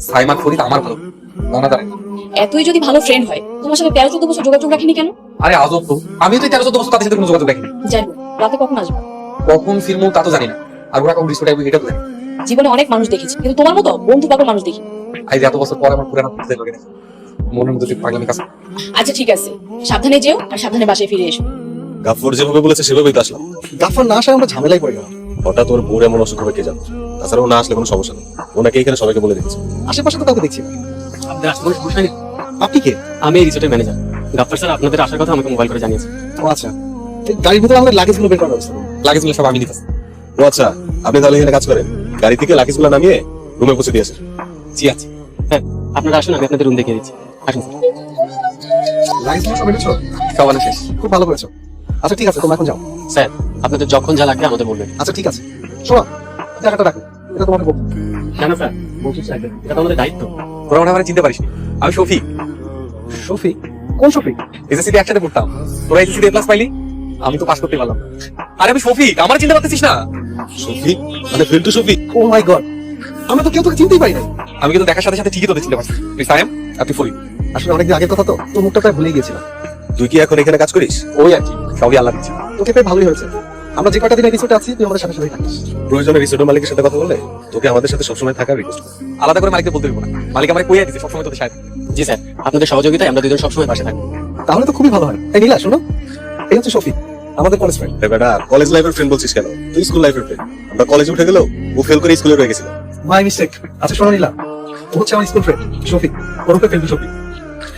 সাইমা ফরিদ আমার ভালো মনে দাঁড়ায়। এতই যদি ভালো ফ্রেন্ড হয় তোমার সাথে 13-14 বছর যোগাযোগ রাখিনি কেন? আরে আজব তো, আমিও তো 13-14 বছর তাদের সাথে কোনো যোগাযোগ রাখিনি। জানি রাতে কখন আসবে, কখন ফিল্মও তা তো জানি না, আর ওরা কখন ডিস্কোটাইব এটা তো জানি। জীবনে অনেক মানুষ দেখেছি কিন্তু তোমার মতো বন্ধু পাগল মানুষ দেখি। আজ এত বছর পর আমার পুরানো পরিচয় লাগে মনের মধ্যে তুই পাগলামি কাজ। আচ্ছা ঠিক আছে, সাবধানে যেও আর সাবধানে বাসায় ফিরে এসো। গাফর যেভাবে বলেছে সেভাবেই তো আসলাম। গাফার না আসলে আমরা ঝামেলায় পড়ে গেলাম। হঠাৎ ওর বউর এমন অসুখ হবে কে জানো। তাছাড়া ও না আসলে কোনো সমস্যা নেই, ওনাকে এখানে সবাইকে বলে দিচ্ছে। আশেপাশে তো কাউকে দেখছি না। আপনাদের আসতে কোনো সমস্যা নেই। আপনি কে? আমি এই রিসোর্টের ম্যানেজার। গাফফার স্যার আপনাদের আসার কথা আমাকে মোবাইল করে জানিয়েছে। ও আচ্ছা, এই গাড়ির ভিতরে আমাদের লাগেজগুলো বের করার ব্যবস্থা করুন। লাগেজগুলো সব আমি দিতেছি। ও আচ্ছা, আপনি তাহলে এখানে কাজ করেন, গাড়ি থেকে লাগেজগুলো নামিয়ে রুমে পৌঁছে দিয়ে আসেন। জি আছে। হ্যাঁ, আপনারা আসুন, আমি আপনাদের রুম দেখিয়ে দিচ্ছি। আসুন স্যার। লাগেজগুলো সব এনেছো? সব আনা শেষ। খুব ভালো করেছো। আচ্ছা ঠিক আছে, তোমরা এখন যাও। স্যার, আপনাদের যখন যা লাগবে আমাদের বলবেন। আচ্ছা ঠিক আছে, শোনো টাকাটা রাখো, এটা তোমাকে বলবো। কেন স্যার? বলছি স্যার, এটা তো আমাদের দায়িত্ব। তোরা মনে হয় আমার চিনতে পারিস নি, আমি শফিক। শফিক? কোন শফিক? এসএসসিতে একসাথে পড়তাম, তোরা এসএসসিতে এ প্লাস পাইলি, আমি তো পাস করতে পারলাম না। আরে আমি শফিক, আমার চিনতে পারতেছিস না? শফিক মানে ফিল্টু শফিক? ও মাই গড, আমরা তো কেউ তোকে চিনতেই পারি না। আমি কিন্তু দেখার সাথে সাথে ঠিকই তোদের চিনতে পারছি। তুই সায়েম আর তুই ফরিদ। আসলে অনেকদিন আগের কথা তো, তোর মুখটা প্রায় ভুলে গিয়েছিলাম। তুই কি এখন এখানে কাজ করিস? ওই আর কি, সবই আল্লাহ দিচ্ছে। তোকে পেয়ে ভালোই হয়েছে। আমরা যে কটা দিন রিসোর্টে আছি তুই আমাদের সাথে সাথে থাকিস। প্রয়োজনে রিসোর্টের মালিকের সাথে কথা বলে তোকে আমাদের সাথে সবসময় থাকার রিকোয়েস্ট করি। আলাদা করে মালিককে বলতে দিব না, মালিক আমার কইয়া দিচ্ছে সবসময় তোদের সাথে। জি স্যার, আপনাদের সহযোগিতায় আমরা দুজন সবসময় পাশে থাকবো। তাহলে তো খুবই ভালো হয়। এই নীলা শোনো, এই হচ্ছে শফিক, আমাদের কলেজ ফ্রেন্ড। বেটা, কলেজ লাইফের ফ্রেন্ড বলছিস কেন? তুই স্কুল লাইফের ফ্রেন্ড। আমরা কলেজে উঠে গেলেও ও ফেল করে স্কুলে রয়ে গেছিল। My mistake. আচ্ছা শোনো নীলা, ও হচ্ছে আমার স্কুল ফ্রেন্ড শফিক, ওরফে ফেলবি শফিক।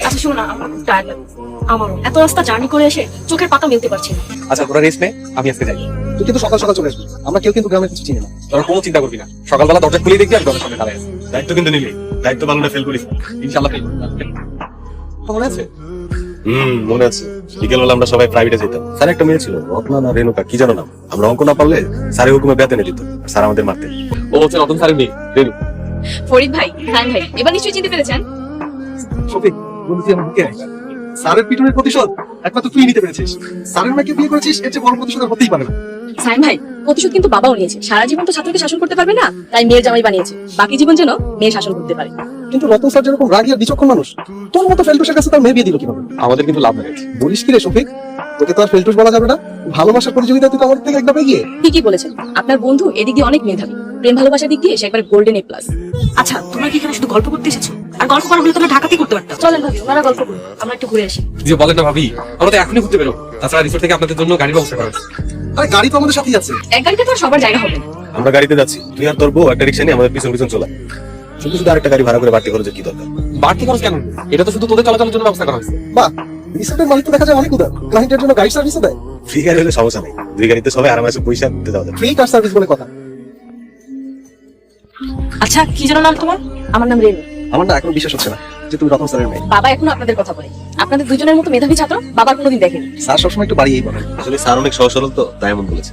আচ্ছা শোনো না, আমার খুব টায়ার্ড লাগছে। আমারও এত রাস্তা জার্নি করে এসে চোখের পাতা মেলতে পারছি না। আচ্ছা তোরা রেস্ট নে, আমি আজকে যাই। তুই কিন্তু সকাল সকাল চলে আসবি, আমরা কেউ কিন্তু গ্রামের কিছু চিনি না। তোরা কোনো চিন্তা করবি না, সকালবেলা দরজা খুলে দেখবি আমি দরজার সামনে দাঁড়ায় আছি। দায়িত্ব কিন্তু নিলি, দায়িত্ব পালনটা ফেল করিস। ইনশাআল্লাহ পেয়ে মনে আছে? মনে আছে। বিকেলবেলা আমরা সবাই প্রাইভেটে যেতাম। স্যার একটা মেয়ে ছিল, রত্না না রেণুকা কি জানো না। আমরা অঙ্ক না পারলে স্যারের হুকুমে বেতন এনে দিত, আর স্যার আমাদের মারতেন। ও হচ্ছে নতুন স্যারের মেয়ে রেনু। ফরিদ ভাই, হ্যাঁ ভাই, এবার নিশ্চয়ই চিনতে পেরেছেন। শফিক বলছি আমার বুকে স্যারের পিটনের প্রতিশোধ একমাত্র তুই নিতে পেরেছিস। স্যারের মেয়েকে বিয়ে করেছিস, এর চেয়ে বড় প্রতিশোধ আর হতেই পারে না। সাইম ভাই, প্রতিশোধ কিন্তু বাবাও নিয়েছে। সারা জীবন তো ছাত্রকে শাসন করতে পারবে না, তাই মেয়ের জামাই বানিয়েছে, বাকি জীবন যেন মেয়ে শাসন করতে পারে। কিন্তু রতন স্যার যেরকম রাগী আর বিচক্ষণ মানুষ, তোর মতো ফেলটুসের কাছে তার মেয়ে বিয়ে দিল কিভাবে? আমাদের কিন্তু লাভ হয়েছে। বলিস কি রে শফিক, তোকে তো আর ফেলটুস বলা যাবে না। ভালোবাসার প্রতিযোগিতা তুই তো আমার থেকে একদম এগিয়ে। ঠিকই বলেছেন, আপনার বন্ধু এদিক দিয়ে অনেক মেধাবী, প্রেম ভালোবাসার দিক দিয়ে সে একবার গোল্ডেন এ প্লাস। আচ্ছা, তোমরা কি এখানে শুধু গল্প করতে এসেছো? আর গল্প করা হলে তোমরা ঢাকাতেই করতে পারতাম। চলেন ভাবি, ওনারা গল্প করুন, আমরা একটু ঘুরে আসি। যে বলেন না ভাবি, আমরা তো এখনই ঘুরতে বেরো। তাছাড়া রিসোর্ট থেকে আপনাদের জন্য গাড়ির ব্যবস্থা করা হয়েছে। আরে গাড়ি তো আমাদের সাথেই আছে। এক গাড়িতে তো আর সবার জায়গা হবে না। আমরা গাড়িতে যাচ্ছি, তুই আর তোর বউ একটা রিক্সা নিয়ে আমাদের পিছন পিছন চলা। শুধু শুধু আরেকটা গাড়ি ভাড়া করে বাড়তি খরচের কি দরকার? বাড়তি খরচ কেন? এটা তো শুধু তোদের চলাচলের জন্য ব্যবস্থা করা হয়েছে। বাহ, রিসোর্টের মালিক তো দেখা যায় অনেক উদার, ক্লায়েন্টের জন্য গাড়ি সার্ভিসও দেয়। ফ্রি গাড়ি হলে সমস্যা নেই, দুই গাড়িতে সবাই আরামে পয়সা দিতে যাওয়া যায়। ফ্রি কার সার্ভিস বলে কথা। আচ্ছা, কি যেন নাম তোমার? আমার নাম রেনু। আমার না এখন বিশ্বাস হচ্ছে না যে তুমি রতন স্যারের মেয়ে। বাবা এখনো আপনাদের কথা বলে। আপনাদের দুজনের মতো মেধাবী ছাত্র বাবার কোনোদিন দেখেনি। স্যার সবসময় একটু বাড়িয়েই বলেন। আসলে স্যার অনেক সহজ সরল তো, তাই এমন বলেছে।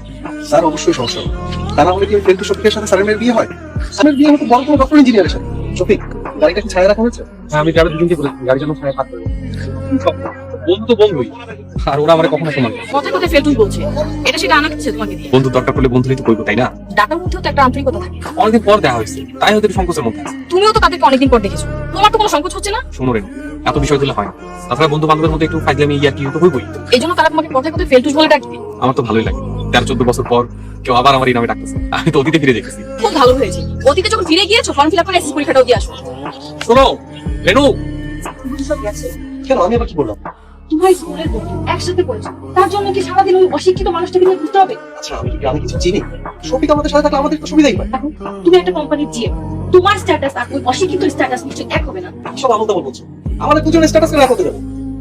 স্যার অবশ্যই সমস্যা হবে। তা না হলে কি ফেলটু শফিকের সাথে স্যারের মেয়ের বিয়ে হয়? স্যারের বিয়ে হতো বড় কোনো ডক্টর ইঞ্জিনিয়ারের সাথে। শফিক, গাড়িটা কি ছায়া রাখা হয়েছে? আমি ড্রাইভার দুজনকে বলেছি গাড়ির জন্য ছায়া থাকবে। বন্ধু তো বন্ধুই, আর ওরা আমার কখনো সমান। কথা কথা ফেলটুস বলছে, এটা সেটা আনাচ্ছে তোমাকে দিয়ে। বন্ধু দরকার পড়লে বন্ধুই তো কইবো, তাই না? ডাটার মধ্যেও তো একটা আন্তরিকতা থাকে। অনেকদিন পর দেখা হয়েছে, তাই হয়তো একটু সংকোচের মধ্যে আছে। তুমিও তো তাদেরকে অনেকদিন পর দেখেছো, তোমার তো কোনো সংকোচ হচ্ছে না। শোনো রেনু, এত বিষয় দিলে হয় না। তাছাড়া বন্ধু বান্ধবের মধ্যে একটু ফাইজলামি ইয়ার কি তো হইবই। এই জন্য তারা তোমাকে কথা কথা ফেলটুস বলে ডাকবে। আমার তো ভালোই লাগে, 13-14 বছর পর কেউ আবার আমার এই নামে ডাকতেছে। আমি তো অতীতে ফিরে দেখেছি। খুব ভালো হয়েছে, অতীতে যখন ফিরে গিয়েছো ফর্ম ফিল আপ করে এসএসসি পরীক্ষাটাও দিয়ে আসো। শোনো রেনু, কেন, আমি আবার কি বললাম? তোমার স্কুলের বন্ধু একসাথে পড়েছো, তার জন্য কি সারাদিন ওই অশিক্ষিত মানুষটাকে নিয়ে ঘুরতে হবে? আচ্ছা আমি কি গ্রামে কিছু চিনি? শফিক আমাদের সাথে থাকলে আমাদের একটু সুবিধাই হয়। দেখো, তুমি একটা কোম্পানির জিএম, তোমার স্ট্যাটাস আর ওই অশিক্ষিত স্ট্যাটাস নিশ্চয়ই এক হবে না। সব আমল তামল বলছো, আমাদের দুজনের স্ট্যাটাস কেন করতে যাবে?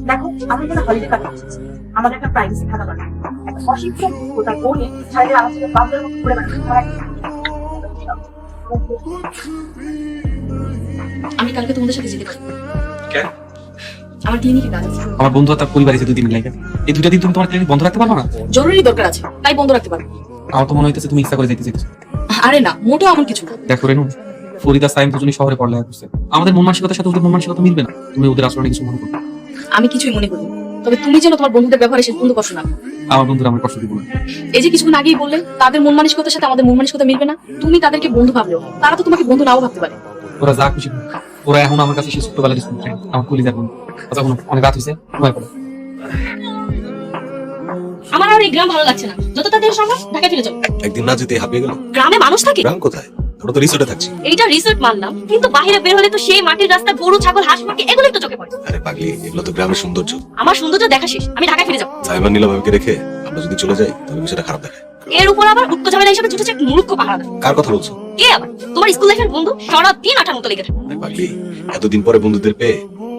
দেখো, আমরা এখানে হলিডে কাটাচ্ছি, আমাদের একটা প্রাইভেসি থাকা দরকার। একটা অশিক্ষিত কোথায় বলে ছাইদের আমার সাথে বান্ধবের মতো ঘুরে বেড়াচ্ছে। আমি কালকে তোমাদের সাথে যেতে পারবো। কেন? আমার ক্লিনিকে কাজ আছে। আমার বন্ধু আর তার পরিবার এসে 2 দিন লাগে। এই 2টা দিন তুমি তোমার ক্লিনিক বন্ধ রাখতে পারবে না? জরুরি দরকার আছে, তাই বন্ধ রাখতে পারবো। আমার তো মনে হইতেছে তুমি ইচ্ছা করে যেতে চাইছো। আরে না, মোটেও এমন কিছু না। দেখো রেনু, ফরিদা সাইম দুজনই শহরে পড়ালেখা করছে। আমাদের মন মানসিকতার সাথে ওদের মন মানসিকতা মিলবে না। তুমি ওদের আচরণে কিছু মনে করো। আমি কিছুই মনে করি না। তবে তুমি যেন তোমার বন্ধুদের ব্যবহারে শেষ পর্যন্ত কষ্ট না করো। আমার বন্ধুরা আমার কষ্ট দিব না। এই যে কিছুক্ষণ আগেই বললে তাদের মন মানসিকতার সাথে আমাদের মন মানসিকতা মিলবে না, তুমি তাদেরকে বন্ধু ভাবলেও তারা তো তোমাকে বন্ধু নাও ভাবতে পারে। ওরা যা খুশি করুক। ওরা এখন আমার কাছে সেই ছোট্টবেলার স্কুল ফ্রেন্ড, আমার কলিজার বন্ধু। আচ্ছা কোনো অনেক রাত হয়েছে, ঘুমায় পড়ো। আমার আর এই গ্রাম ভালো লাগছে না, যত তাড়াতাড়ি সম্ভব ঢাকা ফিরে যাও। একদিন না যেতে হাঁপিয়ে গেল। গ্রামে মানুষ থাকে? গ্রাম কোথায়? আমরা তো রিসোর্টে থাকছি। এইটা রিসোর্ট মানলাম, কিন্তু বাইরে বের হলে তো সেই মাটির রাস্তা, গরু ছাগল হাঁস মুরগি এগুলোই তো চোখে পড়ে। আরে পাগলি, এগুলো তো গ্রামের সৌন্দর্য। আমার সৌন্দর্য দেখা শেষ, আমি ঢাকায় ফিরে যাবো। সাইমন নীলাভাবিকে রেখে আমরা যদি চলে যাই তাহলে বিষয়টা খারাপ দেখায়। এর উপর আবার উত্তর ঝামেলা হিসেবে ছুটেছে এক মূর্খ পাহাড়া। কার কথা বলছো? কে আবার? তোমার স্কুল লাইফের বন্ধু, সারাদিন আঠার মতো লেগে থাকে। আরে পাগলি, এতদিন পরে বন্ধুদের পেয়ে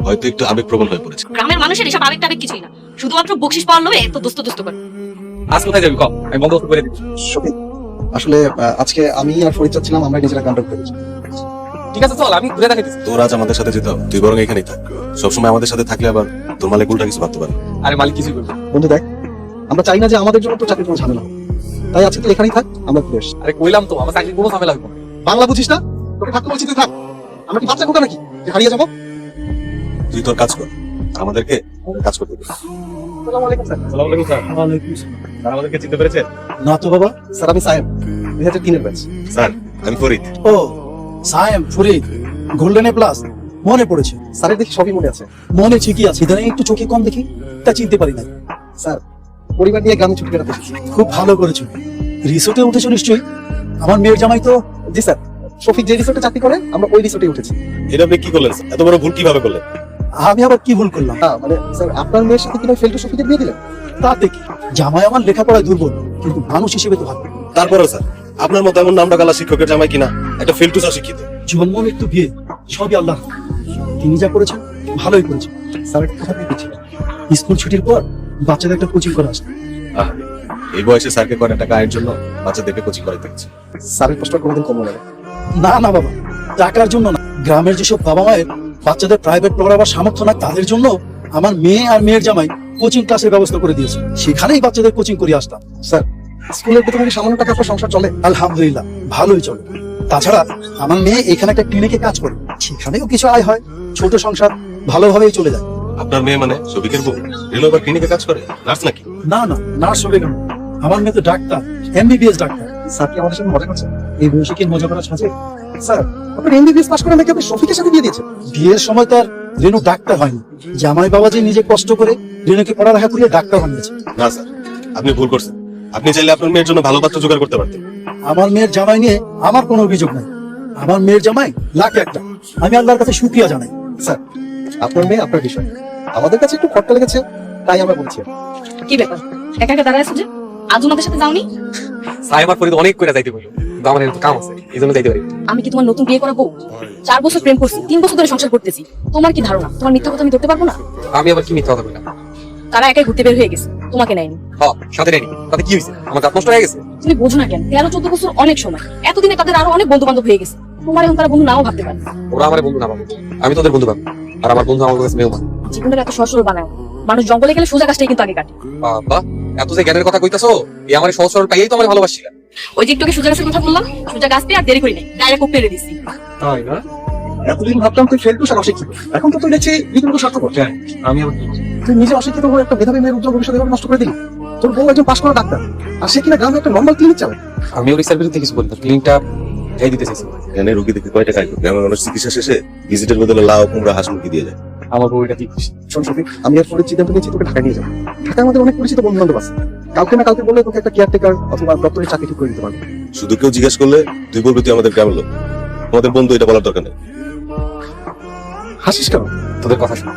হয়তো একটু আবেগপ্রবণ হয়ে পড়েছে। গ্রামের মানুষের এসব আবেগ টাবেগ কিছুই না, শুধুমাত্র বকশিস পাওয়ার লোভে এত দোস্ত দোস্ত করে। আজ কোথায় যাবি কম, আমি বন্দোবস্ত করে দিচ্ছি। শফিক, আসলে আজকে আমি আর ফরিদ চাচ্ছিলাম আমরা নিজেরা কন্ট্যাক্ট করেছি। ঠিক আছে চল, আমি ঘুরে দেখাইতেছি। তোর আজ আমাদের সাথে যেতে হবে, তুই বরং এখানেই থাক। সবসময় আমাদের সাথে থাকলে আবার তোর মালিক উল্টা কিছু ভাবতে পারে। আরে মালিক কিছুই করবে না। বন্ধু দেখ, আমরা চাই না যে আমাদের জন্য তো চাকরির কোনো ঝামেলা হোক, তাই আজকে তুই এখানেই থাক, আমরা ঘুরে আসছি। আরে কইলাম তো আমার চাকরির কোনো ঝামেলা হবে না। বাংলা বুঝিস না? তোকে থাকতে বলছি, তুই থাক। আমরা কি বাচ্চা কোথা নাকি যে হারিয়ে যাবো? তুই তোর কাজ কর, আমাদেরকে আমাদের কাজ করতে দে। আসসালামু আলাইকুম স্যার। আসসালামু আলাইকুম স্যার। স্যার আমাদেরকে চিনতে পেরেছেন? না তো বাবা, স্যার আমি সায়েম, 2003 এর ব্যাচ। স্যার আমি ফরিদ। ও Sayem Farid, golden A plus, মনে পড়েছে। স্যারের দেখি সবই মনে আছে। মনে ঠিকই আছে, ইদানিং একটু চোখে কম দেখি, তা চিনতে পারি না। স্যার পরিবার নিয়ে গ্রামে ছুটি কাটাতে এসেছি। খুব ভালো করেছো। রিসোর্টে উঠেছো নিশ্চয়ই? আমার মেয়ের জামাই তো। জি স্যার, শফিক যে রিসোর্টে চাকরি করে আমরা ওই রিসোর্টে উঠেছি। এটা আপনি কি করলেন স্যার? এত বড় ভুল কিভাবে করলেন? আমি আবার কি ভুল করলাম? না মানে স্যার, আপনার মেয়ের সাথে কিনা ফেলটু শফিকের বিয়ে দিলেন? তাতে কি, জামাই আমার লেখাপড়ায় দুর্বল, কিন্তু মানুষ হিসেবে তো ভালো। তারপরেও স্যার, আপনার মতো এমন নামটা গালা শিক্ষকের জামাই কিনা একটা ফেলটুসা শিক্ষিত। জন্ম মৃত্যু বিয়ে সবই আল্লাহ। তিনি যা করেছেন ভালোই করেছেন। স্যার একটা কথা পেয়েছিলেন। স্কুল ছুটির পর বাচ্চাদের একটা কোচিং করা আসে। আহ, এই বয়সে স্যারকে কয়েক টাকা আয়ের জন্য বাচ্চাদেরকে কোচিং করাতে হচ্ছে। স্যারের কষ্ট কোনোদিন কম হবে না। না না বাবা, টাকার জন্য না, গ্রামের যেসব বাবা মায়ের বাচ্চাদের প্রাইভেট পড়াবার সামর্থ্য না, তাদের জন্য আমার মেয়ে আর মেয়ের জামাই কোচিং ক্লাসের ব্যবস্থা করে দিয়েছে। সেখানেই বাচ্চাদের কোচিং করে আসতাম। স্যার স্কুলের বেতনে সামান্য টাকা আপনার সংসার চলে? আলহামদুলিল্লাহ ভালোই চলে। তাছাড়া আমার মেয়ে এখানে একটা ক্লিনিকে কাজ করে, সেখানেও কিছু আয় হয়। ছোট সংসার ভালোভাবেই চলে যায়। আপনার মেয়ে মানে শফিকের বউ রেল ওভার ক্লিনিকে কাজ করে, নার্স নাকি? না না, নার্স হবে কেন? আমার মেয়ে তো ডাক্তার, MBBS ডাক্তার। স্যার কি আমাদের সাথে মজা করছেন? এই বয়সে কি মজা করা সাজে? স্যার আপনার MBBS পাস করে নাকি আপনি শফিকের সাথে বিয়ে দিয়েছেন? বিয়ের সময় তার রেনু ডাক্তার হয়নি, জামাই বাবা যে নিজে কষ্ট করে রেনুকে পড়ালেখা করিয়ে ডাক্তার বানিয়েছে। না স্যার, আপনি ভুল করছেন। আপনি চাইলে আপনার মেয়ের জন্য ভালো পাত্র জোগাড় করতে পারতেন। আমার মেয়ের জামাই নিয়ে আমার কোনো অভিযোগ নাই। আমার মেয়ের জামাই লাখ একটা, আমি আল্লাহর কাছে শুকরিয়া জানাই। স্যার আপনার মেয়ে আপনার বিষয়, আমাদের কাছে একটু খটকা লেগেছে তাই আমরা বলছি। কি ব্যাপার, একা একা দাঁড়ায় আছো যে? আজ ওনাদের সাথে যাওনি? সাহেব আর ফরিদ অনেক করে যাইতে বললো, কিন্তু আমার একটু কাম আছে, এই জন্য যাইতে পারি। আমি কি তোমার নতুন বিয়ে করা বউ? 4 বছর প্রেম করছি, 3 বছর ধরে সংসার করতেছি। তোমার কি ধারণা তোমার মিথ্যা কথা আমি ধরতে পারবো না? আমি আবার কি মিথ্যা কথা বললাম? তারা একাই ঘুরতে বের হয়ে গেছে, তোমাকে নেয়নি। সাথে নেই, তাতে কি হয়েছে? আমার দাঁত নষ্ট হয়ে গেছে। তুমি বোঝো না কেন? 13-14 বছর অনেক সময়, এতদিনে তাদের আরো অনেক বন্ধু বান্ধব হয়ে গেছে। তোমার এখন তারা বন্ধু নাও ভাবতে পারে। ওরা আমার বন্ধু না ভাবো, আমি তোদের বন্ধু ভাবো, আর আমার বন্ধু আমার কাছে মেয়ে মানে। জীবনটা এত সহজ সরল বানায়, মানুষ জঙ্গলে গেলে সোজা কাজটাই কিন্তু আগে কাটে। বাবা, এত যে জ্ঞানের কথা কইতাছো, এই আমার সহজ সরল পাইয়েই তো আমার ভালোবাসছিলাম। ওই যে একটু আগে সোজা গাছের কথা বললাম, সোজা গাছ পেয়ে আর দেরি করি নাই, ডাইরেক্ট পেরে দিচ্ছি। তাই না? এতদিন ভাবতাম তুই ফেলটু আর অশিক্ষিত, এখন তো তুই দেখছি রীতিমতো স্বার্থপর। আমি আবার কি? তুই নিজে অশিক্ষিত হয়ে একটা মেধাবী মেয়ের উজ্জ্বল ভবিষ্যৎ এভাবে নষ্ট করে দিলি। তোর বউ একজন পাশ করা ডাক্তার, আর সে কিনা গ্রামে একটা নর্মাল ক্লিনিক চালায়। আমি ওর ইচ্ছার বিরুদ্ধে কিছু বলি না, ক্লিনিকটা এই দিতে চাইছি। এখানে রোগী দেখে কয় টাকা আয় করে? গ্রামের মানুষ চিকিৎসা শেষে ভিজিটের বদলে লাউ কুমড়া হাঁস মুরগি দিয়ে যায়। আমার বউ এটা কি খুশি। শোন শফিক, আমি আর ফরিদ সিদ্ধান্ত নিয়েছি তোকে ঢাকায় নিয়ে যাবো। ঢাকায় আমাদের অনেক পরিচিত বন্ধু বান্ধব আছে, কাউকে না কাউকে বললে তোকে একটা কেয়ারটেকার অথবা দপ্তরের চাকরি ঠিক করে দিতে পারবো। শুধু কেউ জিজ্ঞেস করলে তুই বলবি তুই আমাদের গ্রামের লোক, আমাদের বন্ধু, এটা বলার দরকার নেই। হাসিস কেন? তোদের কথা শোনা।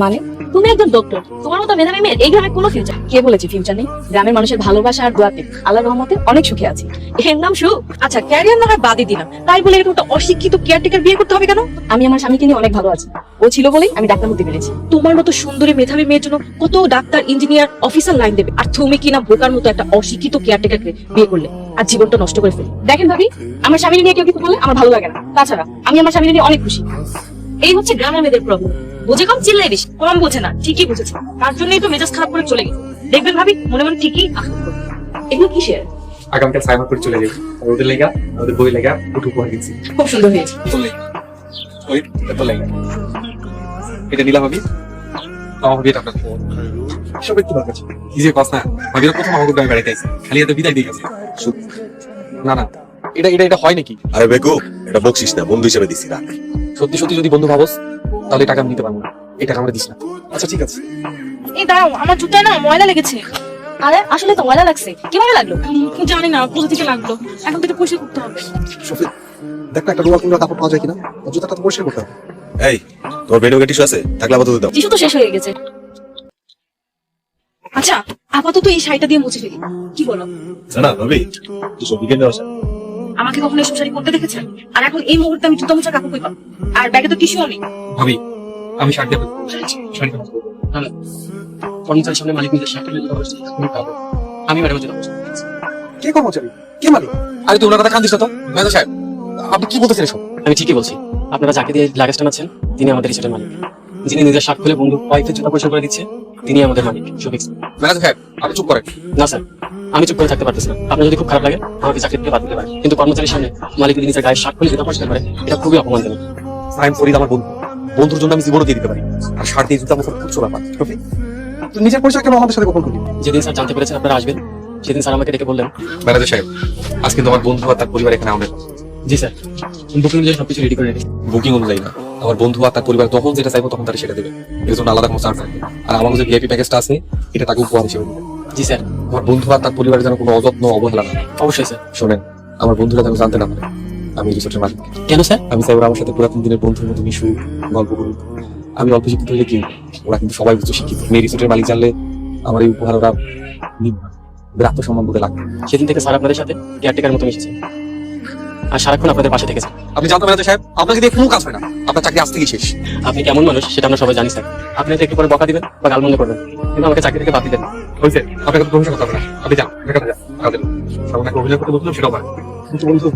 মানে তুমি একজন ডক্টর, তোমার মতো মেধাবী মেয়ের এই গ্রামে কোনো ফিউচার? কে বলেছে ফিউচার নেই? গ্রামের মানুষের ভালোবাসা আর দোয়াতে আল্লাহর রহমতে অনেক সুখে আছি। এর নাম সুখ? আচ্ছা ক্যারিয়ার না হয় বাদই দিলাম, তাই বলে এরকম একটা অশিক্ষিত কেয়ারটেকার বিয়ে করতে হবে কেন? আমি আমার স্বামীকে নিয়ে অনেক ভালো আছি, ও ছিল বলেই আমি ডাক্তার হতে পেরেছি। তোমার মতো সুন্দরী মেধাবী মেয়ের জন্য কত ডাক্তার, ইঞ্জিনিয়ার, অফিসার লাইন দেবে, আর তুমি কিনা বোকার মতো একটা অশিক্ষিত কেয়ারটেকারকে বিয়ে করলে আর জীবনটা নষ্ট করে ফেলে। দেখেন ভাবি, আমার স্বামীর নিয়ে কেউ কিছু বললে আমার ভালো লাগে না। তাছাড়া আমি আমার স্বামীর নিয়ে অনেক খুশি। এই হচ্ছে গ্রামের মেয়েদের প্রবলেম, বোঝে কম চিল্লাই বেশি, কম বোঝে না। ঠিকই বুঝেছে, তার জন্যই তো মেজাজ খারাপ করে চলে গেছে। দেখবেন ভাবি, মনে মনে ঠিকই আফসোস করবে। এগুলো কিসের? আগামীকাল সাইমা করে চলে যাবে, ওদের লেগা ওদের বই লেগা উঠু উপহার দিচ্ছি। খুব সুন্দর হয়েছে। এটা নিলাম আমি, আমার বিয়েটা আপনার এসবের কি দরকার ছিল? কি যে কথা ভাবিরা প্রথম আমাকে গ্রামে বেড়াইতে আইছে খালি এত বিদায় দিয়ে গেছে না না এটা এটা এটা হয় নাকি আরে বেকু, এটা বকশিস না, বন্ধু হিসেবে দিছি, রাখ। সত্যি সত্যি যদি বন্ধু ভাবস তাহলে টাকা আমি দিতে পারবো না এই টাকা আমরা দিস না আচ্ছা ঠিক আছে, এই দাঁড়াও, আমার জুতায় না ময়লা লেগেছে। আরে আসলে তো মজা লাগছে কিভাবে লাগলো? জানি না কোথা থেকে লাগলো, এখন তো এটা পরিষ্কার করতে হবে। শফিক দেখ না একটা রোয়া কিংবা কাপড় পাওয়া যায় কিনা, ওর জুতাটা তো পরিষ্কার করতে হবে। এই, তোমার বেনুকে টিস্যু আছে? থাকলে আপাতত দাও। টিস্যু তো শেষ হয়ে গেছে। আচ্ছা আপাতত এই শাড়িটা দিয়ে মুছে ফেলি, কি বলো? না ভাবি, তুই সব বিকেলে আসা। আমাকে কখনো এসব শাড়ি পরতে দেখেছেন? আর এখন এই মুহূর্তে আমি জুতা মোছা কাপড় কই পাবো? আর ব্যাগে তো টিস্যু নেই। ভাবি আমি শার্ট দিয়ে শাড়ি কর্মচারীর সামনে মালিক নিজের শার্ট খুলে দিতে পারছে, তুমি পাবে। আমি ম্যাডামের জন্য বলছি। কে কর্মচারী, কে মালিক? আরে তুই ওনার কথা কান দিস না তো ম্যানেজার সাহেব আপনি কি বলতেছেন এসব আমি ঠিকই বলছি, আপনারা যাকে দিয়ে লাগেজ টানাচ্ছেন তিনি আমাদের রিসোর্টের মালিক। যিনি নিজের শার্ট খুলে বন্ধু ওয়াইফের জুতা পরিষ্কার করে দিচ্ছে তিনি আমাদের মালিক শফিক। ম্যানেজার সাহেব আপনি চুপ করেন না স্যার, আমি চুপ করে থাকতে পারতেছি না। আপনার যদি খুব খারাপ লাগে আমাকে চাকরি থেকে বাদ দিতে পারেন, কিন্তু কর্মচারীর সামনে মালিক যদি নিজের গায়ে শার্ট খুলে জুতা পরিষ্কার করে এটা খুবই অপমানজনক। সাইম ফরিদ আমার বন্ধু বন্ধুর জন্য আমি জীবনও দিয়ে দিতে পারি আর শার্ট দিয়ে জুতা মোছার খুব ব্যাপার শফিক তুই নিজের পরিচয় কেন আমাদের সাথে গোপন করলি? যেদিন স্যার জানতে পেরেছেন আপনারা আসবেন সেদিন স্যার আমাকে ডেকে বললেন, ম্যানেজার সাহেব আজ কিন্তু আমার বন্ধু আর তার পরিবার এখানে আমাদের জি স্যার বুকিং অনুযায়ী সবকিছু রেডি করে রেখেছি। বুকিং অনুযায়ী না আমার বন্ধু আর তার পরিবার যখন যেটা চাইবো তখন তারা সেটা দেবে এর জন্য আলাদা কোনো চার্জ থাকবে আর আমার যে ভিআইপি প্যাকেজটা আছে এটা তাকে উপহার হিসেবে দেবে জি স্যার। আমার বন্ধু আর তার পরিবারের যেন কোনো অযত্ন অবহেলা না অবশ্যই স্যার। শোনেন আমার বন্ধুরা যেন জানতে না পারে আমি রিসোর্টের মালিক। কেন স্যার? আমি চাই ওরা আমার সাথে পুরাতন দিনের বন্ধুর মতো মিশুক গল্প করুক। আমি অল্প শিক্ষিত হলে কি ওরা কিন্তু সবাই উচ্চ শিক্ষিত। আমি রিসোর্টের মালিক জানলে আমার এই উপহার ওরা নিবে না। ওদের আত্মসম্মান বোধে লাগবে। সেদিন থেকে স্যার আপনাদের সাথে কেয়ারটেকার মতো মিশেছে আর সারাক্ষণ আপনাদের পাশে থেকেছে। আপনি জানতো ম্যানেজার সাহেব আপনাকে দিয়ে কোনো কাজ হয় না আপনার চাকরি আজ থেকেই শেষ। আপনি কেমন মানুষ সেটা আমরা সবাই জানি স্যার। আপনি হয়তো একটু পরে বকা দিবেন বা গালমন্দ করবেন কিন্তু আমাকে চাকরি থেকে বাদ দিবেন না। হয়েছে আপনাকে তো প্রশংসা করতে হবে না আপনি যান আপনাকে যান কাজে সবাই অভিনয় করতে বলছিলাম সেটাও পারে কিন্তু বন্ধু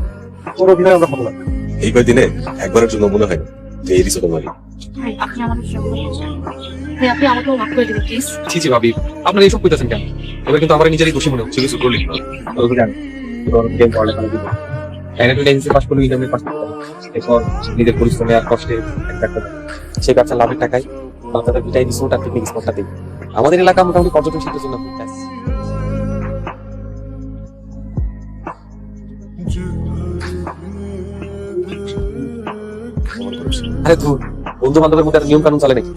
তোর অভিনয় আমরা ভালো লাগে। এই কয়দিনে একবারের জন্য মনে হয় না যে এই রিসোর্টের মালিক। ভাই আপনি আমাদের সঙ্গে ভাই আপনি আমাকেও মাফ করে দিবেন প্লিজ। ছি ছি ভাবি আপনারা এইসব কইতেছেন কেন? এবার কিন্তু আমার নিজেরই দোষী মনে হচ্ছে কিছু করলি জানি গেম পড়ালেখা দিব এনএফএলএনসি পাস করলে ইন্টারমিডিয়েট পাস করতে হবে এরপর নিজের পরিশ্রমে আর কষ্টে একটা সেই ব্যবসার লাভের টাকায় বাচ্চাদের দুটাই রিসোর্ট আর পিকনিক স্পটটা দিই আমাদের এলাকা মোটামুটি পর্যটন শিল্পের জন্য ব্যাস। আরে ধুর বন্ধু বান্ধবের মধ্যে একটা নিয়ম কানুন চলে নাকি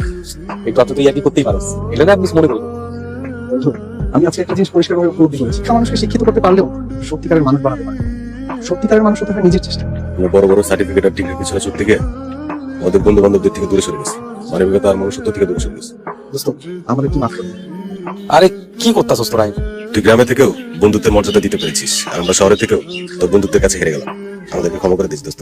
একটু তুই একই করতেই পারো এটা না আপনি মনে করি বন্ধু আমি আজকে একটা জিনিস পরিষ্কারভাবে উপলব্ধি করেছি, একটা মানুষকে শিক্ষিত করতে পারলেও সত্যিকারের মানুষ বানাতে পারে। সত্যিকারের মানুষ হতে হয় নিজের চেষ্টা। আমরা বড় বড় সার্টিফিকেট আর ডিগ্রির পিছনে ছুটতে গিয়ে আমাদের বন্ধু বান্ধবদের থেকে দূরে সরে গেছি, মানবিকতা আর মনুষ্যত্ব থেকে দূরে সরে গেছি। দোস্ত আমাদের কি মাফ করবে? আরে কি করতেছস তোরা তুই গ্রামে থেকেও বন্ধুত্বের মর্যাদা দিতে পেরেছিস আর আমরা শহরে থেকেও তোর বন্ধুত্বের কাছে হেরে গেলাম, আমাদেরকে ক্ষমা করে দিস দোস্ত।